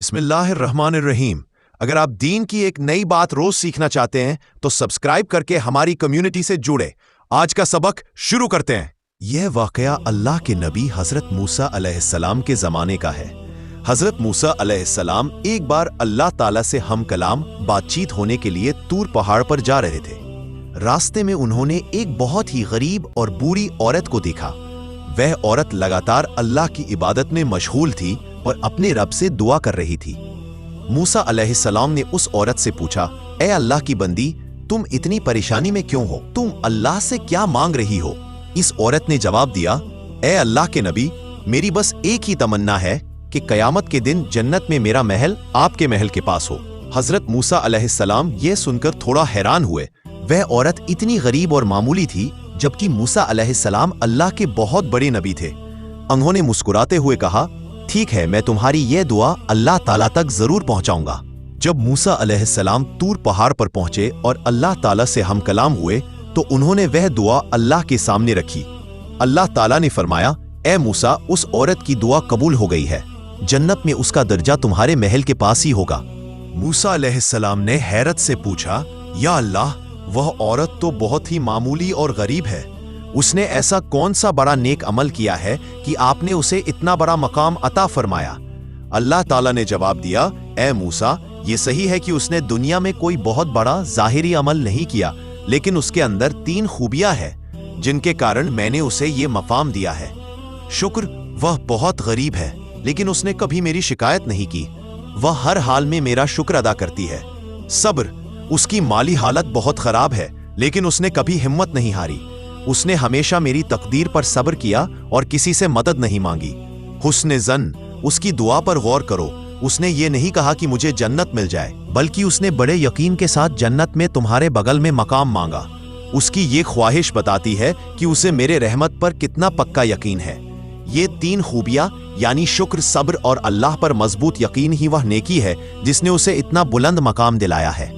بسم اللہ الرحمن الرحیم۔ اگر آپ دین کی ایک نئی بات روز سیکھنا چاہتے ہیں تو سبسکرائب کر کے ہماری کمیونٹی سے جڑے۔ آج کا سبق شروع کرتے ہیں۔ یہ واقعہ اللہ کے نبی حضرت موسیٰ علیہ السلام کے زمانے کا ہے۔ حضرت موسیٰ علیہ السلام ایک بار اللہ تعالیٰ سے ہم کلام بات چیت ہونے کے لیے طور پہاڑ پر جا رہے تھے۔ راستے میں انہوں نے ایک بہت ہی غریب اور بوڑھی عورت کو دیکھا۔ وہ عورت لگاتار اللہ کی عبادت میں مشغول تھی اور اپنے رب سے دعا کر رہی تھی۔ موسیٰ علیہ السلام نے اس عورت سے پوچھا، اے اللہ کی بندی، تم اتنی پریشانی میں کیوں ہو؟ تم اللہ سے کیا مانگ رہی ہو؟ اس عورت نے جواب دیا، اے اللہ کے نبی، میری بس ایک ہی تمنا ہے کہ قیامت کے دن جنت میں میرا محل آپ کے محل کے پاس ہو۔ حضرت موسیٰ علیہ السلام یہ سن کر تھوڑا حیران ہوئے۔ وہ عورت اتنی غریب اور معمولی تھی، جبکہ موسیٰ علیہ السلام اللہ کے بہت بڑے نبی تھے۔ انہوں نے مسکراتے ہوئے کہا، ٹھیک ہے، میں تمہاری یہ دعا اللہ تعالیٰ تک ضرور پہنچاؤں گا۔ جب موسیٰ علیہ السلام طور پہاڑ پر پہنچے اور اللہ تعالیٰ سے ہم کلام ہوئے تو انہوں نے وہ دعا اللہ کے سامنے رکھی۔ اللہ تعالیٰ نے فرمایا، اے موسیٰ، اس عورت کی دعا قبول ہو گئی ہے، جنت میں اس کا درجہ تمہارے محل کے پاس ہی ہوگا۔ موسیٰ علیہ السلام نے حیرت سے پوچھا، یا اللہ، وہ عورت تو بہت ہی معمولی اور غریب ہے، اس نے ایسا کون سا بڑا نیک عمل کیا ہے کہ آپ نے اسے اتنا بڑا مقام عطا فرمایا؟ اللہ تعالیٰ نے جواب دیا، اے موسیٰ، یہ صحیح ہے کہ اس نے دنیا میں کوئی بہت بڑا ظاہری عمل نہیں کیا، لیکن اس کے اندر 3 خوبیاں ہیں جن کے کارن میں نے اسے یہ مقام دیا ہے۔ شکر، وہ بہت غریب ہے لیکن اس نے کبھی میری شکایت نہیں کی، وہ ہر حال میں میرا شکر ادا کرتی ہے۔ صبر، اس کی مالی حالت بہت خراب ہے لیکن اس نے کبھی ہمت نہیں ہاری، اس نے ہمیشہ میری تقدیر پر صبر کیا اور کسی سے مدد نہیں مانگی۔ حسن ظن، اس کی دعا پر غور کرو، اس نے یہ نہیں کہا کہ مجھے جنت مل جائے، بلکہ اس نے بڑے یقین کے ساتھ جنت میں تمہارے بغل میں مقام مانگا۔ اس کی یہ خواہش بتاتی ہے کہ اسے میرے رحمت پر کتنا پکا یقین ہے۔ یہ 3 خوبیاں یعنی شکر، صبر اور اللہ پر مضبوط یقین ہی وہ نیکی ہے جس نے اسے اتنا بلند مقام دلایا ہے۔